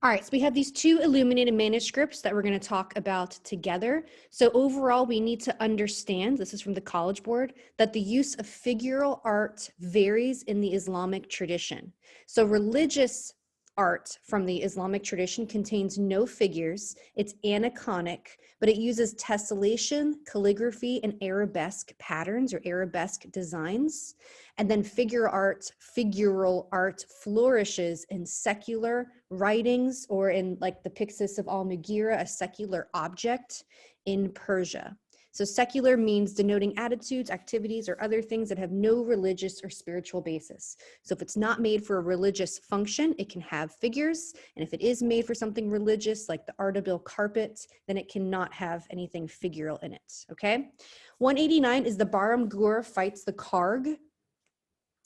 All right, so we have these two illuminated manuscripts that we're going to talk about together. So overall, we need to understand, this is from the College Board, that the use of figural art varies in the Islamic tradition. So religious art from the Islamic tradition contains no figures, it's aniconic, but it uses tessellation, calligraphy, and arabesque patterns or arabesque designs. And then figural art flourishes in secular writings or in like the Pyxis of Al-Mughira, a secular object in Persia. So secular means denoting attitudes, activities, or other things that have no religious or spiritual basis. So if it's not made for a religious function, it can have figures. And if it is made for something religious, like the Ardabil carpet, then it cannot have anything figural in it, okay? 189 is the Bahrum Gur fights the Karg.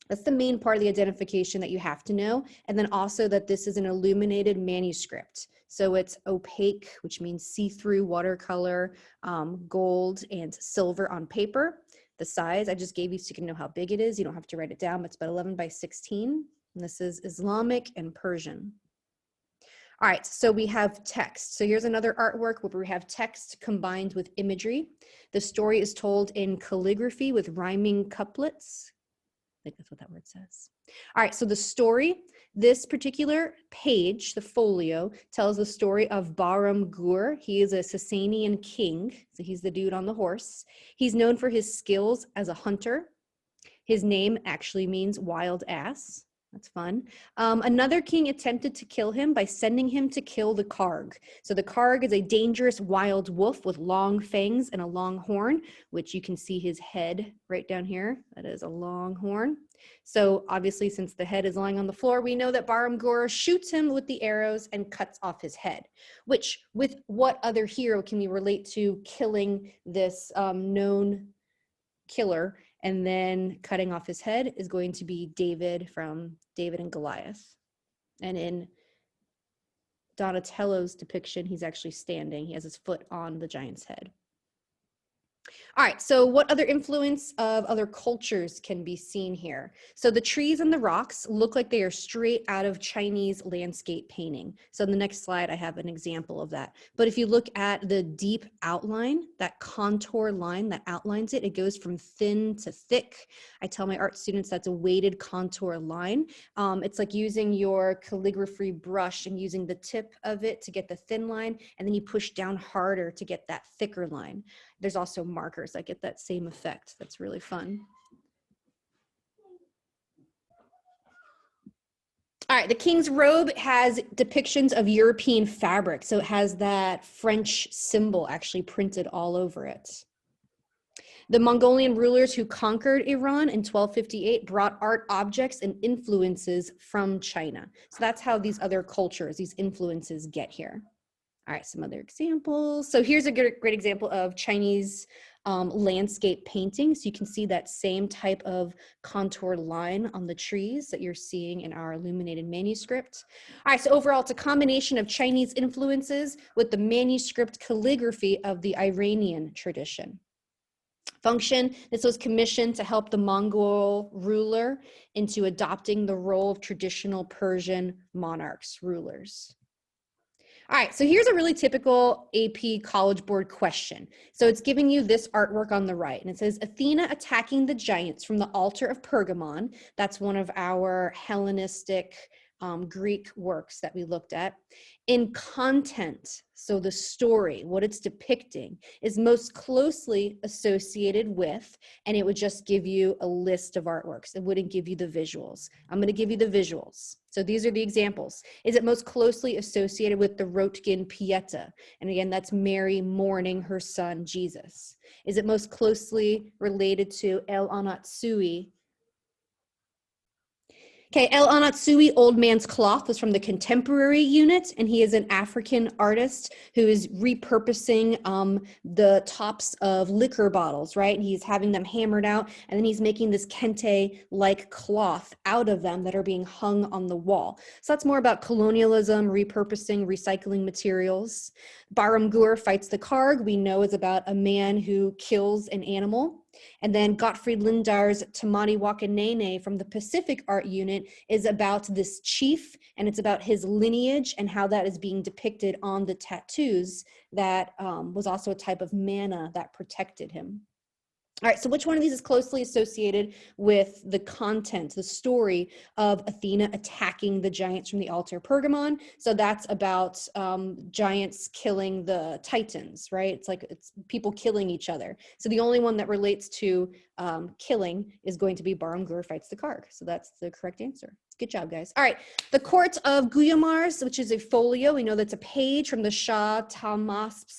That's the main part of the identification that you have to know. And then also that this is an illuminated manuscript. So it's opaque, which means see-through watercolor, gold and silver on paper. The size I just gave you so you can know how big it is. You don't have to write it down, but it's about 11 by 16. And this is Islamic and Persian. All right, so we have text. So here's another artwork where we have text combined with imagery. The story is told in calligraphy with rhyming couplets. I think that's what that word says. All right, so the story, this particular page, the folio, tells the story of Bahrum Gur. He is a Sasanian king, so he's the dude on the horse. He's known for his skills as a hunter. His name actually means wild ass. That's fun. Another king attempted to kill him by sending him to kill the Karg. So the Karg is a dangerous wild wolf with long fangs and a long horn, which you can see his head right down here. That is a long horn. So obviously, since the head is lying on the floor, we know that Bahrum Gur shoots him with the arrows and cuts off his head, which with what other hero can we relate to killing this known killer and then cutting off his head is going to be David from David and Goliath. And in Donatello's depiction, he's actually standing. He has his foot on the giant's head. All right, so what other influence of other cultures can be seen here? So the trees and the rocks look like they are straight out of Chinese landscape painting. So in the next slide, I have an example of that. But if you look at the deep outline, that contour line that outlines it, it goes from thin to thick. I tell my art students that's a weighted contour line. It's like using your calligraphy brush and using the tip of it to get the thin line, and then you push down harder to get that thicker line. There's also markers that get that same effect. That's really fun. All right, the king's robe has depictions of European fabric. So it has that French symbol actually printed all over it. The Mongolian rulers who conquered Iran in 1258 brought art objects and influences from China. So that's how these other cultures, these influences get here. All right, some other examples. So here's a great example of Chinese landscape painting. So you can see that same type of contour line on the trees that you're seeing in our illuminated manuscript. All right, so overall, it's a combination of Chinese influences with the manuscript calligraphy of the Iranian tradition. Function, this was commissioned to help the Mongol ruler into adopting the role of traditional Persian monarchs, rulers. All right, so here's a really typical AP College Board question. So it's giving you this artwork on the right, and it says, Athena attacking the giants from the altar of Pergamon. That's one of our Hellenistic Greek works that we looked at. In content, so the story, what it's depicting, is most closely associated with, and it would just give you a list of artworks. It wouldn't give you the visuals. I'm going to give you the visuals. So these are the examples. Is it most closely associated with the Röntgen Pieta? And again, that's Mary mourning her son, Jesus. Is it most closely related to El Anatsui? Okay, El Anatsui, Old Man's Cloth, was from the contemporary unit, and he is an African artist who is repurposing the tops of liquor bottles, right? He's having them hammered out, and then he's making this kente-like cloth out of them that are being hung on the wall. So that's more about colonialism, repurposing, recycling materials. Bahrum Gur fights the Karg, we know is about a man who kills an animal. And then Gottfried Lindar's Tamati Wakanene from the Pacific Art Unit is about this chief, and it's about his lineage and how that is being depicted on the tattoos that was also a type of mana that protected him. All right, so which one of these is closely associated with the content, the story of Athena attacking the giants from the altar Pergamon? So that's about giants killing the Titans, right? It's like it's people killing each other. So the only one that relates to killing is going to be Bahrum fights the Karg. So that's the correct answer. Good job, guys. All right, the Court of Gayumars, which is a folio. We know that's a page from the Shah Tahmasp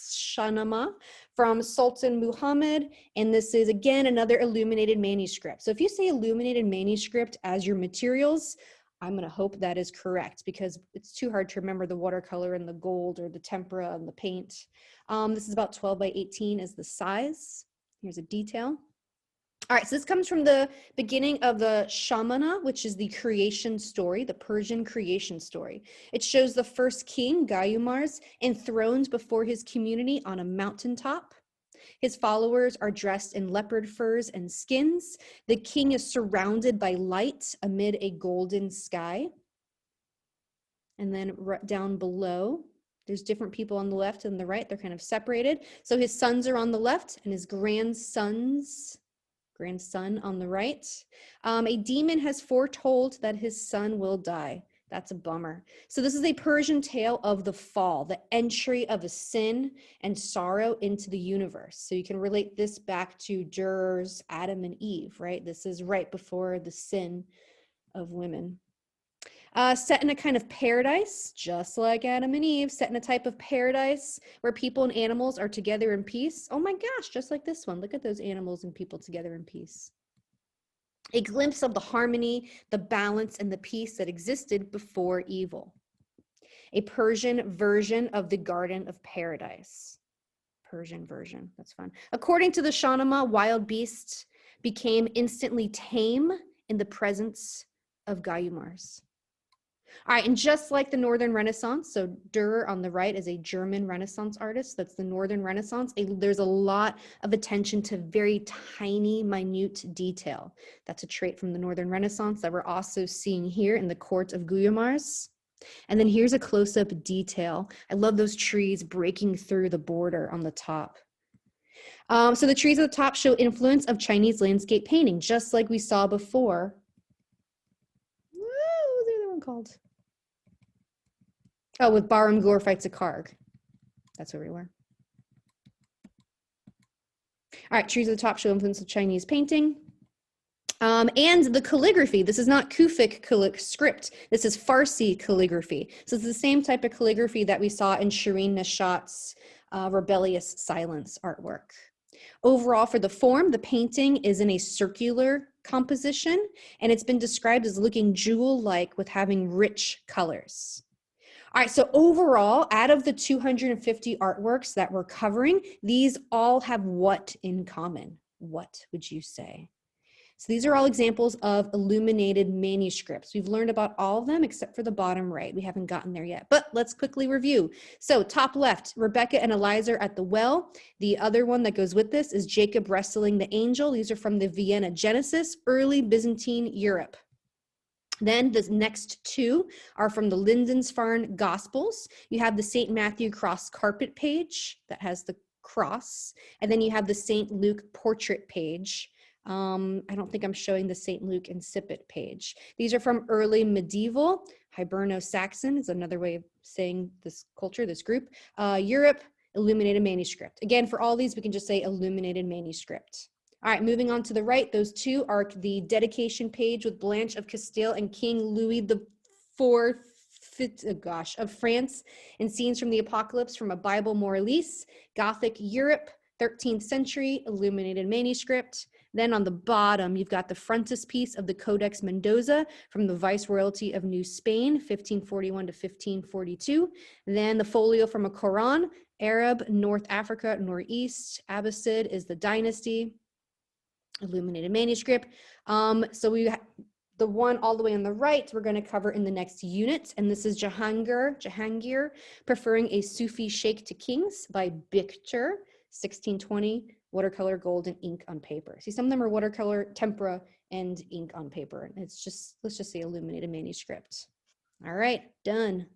from Sultan Muhammad. And this is, again, another illuminated manuscript. So if you say illuminated manuscript as your materials, I'm going to hope that is correct because it's too hard to remember the watercolor and the gold or the tempera and the paint. This is about 12 by 18 as the size. Here's a detail. All right, so this comes from the beginning of the Shamana, which is the creation story, the Persian creation story. It shows the first king, Gayumars, enthroned before his community on a mountaintop. His followers are dressed in leopard furs and skins. The king is surrounded by light amid a golden sky. And then down below, there's different people on the left and the right. They're kind of separated. So his sons are on the left and his grandson on the right. A demon has foretold that his son will die. That's a bummer. So this is a Persian tale of the fall, the entry of a sin and sorrow into the universe. So you can relate this back to Durer's Adam and Eve, right? This is right before the sin of women. Set in a kind of paradise, just like Adam and Eve, set in a type of paradise where people and animals are together in peace. Oh my gosh, just like this one. Look at those animals and people together in peace. A glimpse of the harmony, the balance, and the peace that existed before evil. A Persian version of the Garden of Paradise. Persian version, that's fun. According to the Shahnameh, wild beasts became instantly tame in the presence of Gayumars. All right, and just like the Northern Renaissance, so Dürer on the right is a German Renaissance artist. That's the Northern Renaissance. There's a lot of attention to very tiny, minute detail. That's a trait from the Northern Renaissance that we're also seeing here in the court of Gayumars. And then here's a close-up detail. I love those trees breaking through the border on the top. So the trees at the top show influence of Chinese landscape painting, just like we saw before. What's the other one called? Oh, with Bahrum fights a Karg. That's where we were. All right, trees at the top show influence of Chinese painting. And the calligraphy. This is not Kufic script. This is Farsi calligraphy. So it's the same type of calligraphy that we saw in Shireen Nishat's Rebellious Silence artwork. Overall, for the form, the painting is in a circular composition, and it's been described as looking jewel-like with having rich colors. All right, so overall, out of the 250 artworks that we're covering, these all have what in common? What would you say? So these are all examples of illuminated manuscripts. We've learned about all of them except for the bottom right. We haven't gotten there yet, but let's quickly review. So top left, Rebecca and Eliezer at the well. The other one that goes with this is Jacob wrestling the angel. These are from the Vienna Genesis, early Byzantine Europe. Then the next two are from the Lindisfarne Gospels. You have the St. Matthew cross carpet page that has the cross, and then you have the St. Luke portrait page. I don't think I'm showing the St. Luke incipit page. These are from early medieval. Hiberno-Saxon is another way of saying this culture, this group. Europe, illuminated manuscript. Again, for all these, we can just say illuminated manuscript. All right, moving on to the right, those two are the dedication page with Blanche of Castile and King Louis IV of France, and scenes from the Apocalypse from a Bible Moralise, Gothic Europe, 13th century, illuminated manuscript. Then on the bottom, you've got the frontispiece of the Codex Mendoza from the Viceroyalty of New Spain, 1541 to 1542. Then the folio from a Quran, Arab, North Africa, Northeast, Abbasid is the dynasty. Illuminated manuscript. So the one all the way on the right, we're going to cover in the next unit, and this is Jahangir, preferring a Sufi sheikh to kings by Biktar, 1620, watercolor, gold, and ink on paper. See, some of them are watercolor, tempera, and ink on paper. And it's just, let's just say illuminated manuscript. All right, done.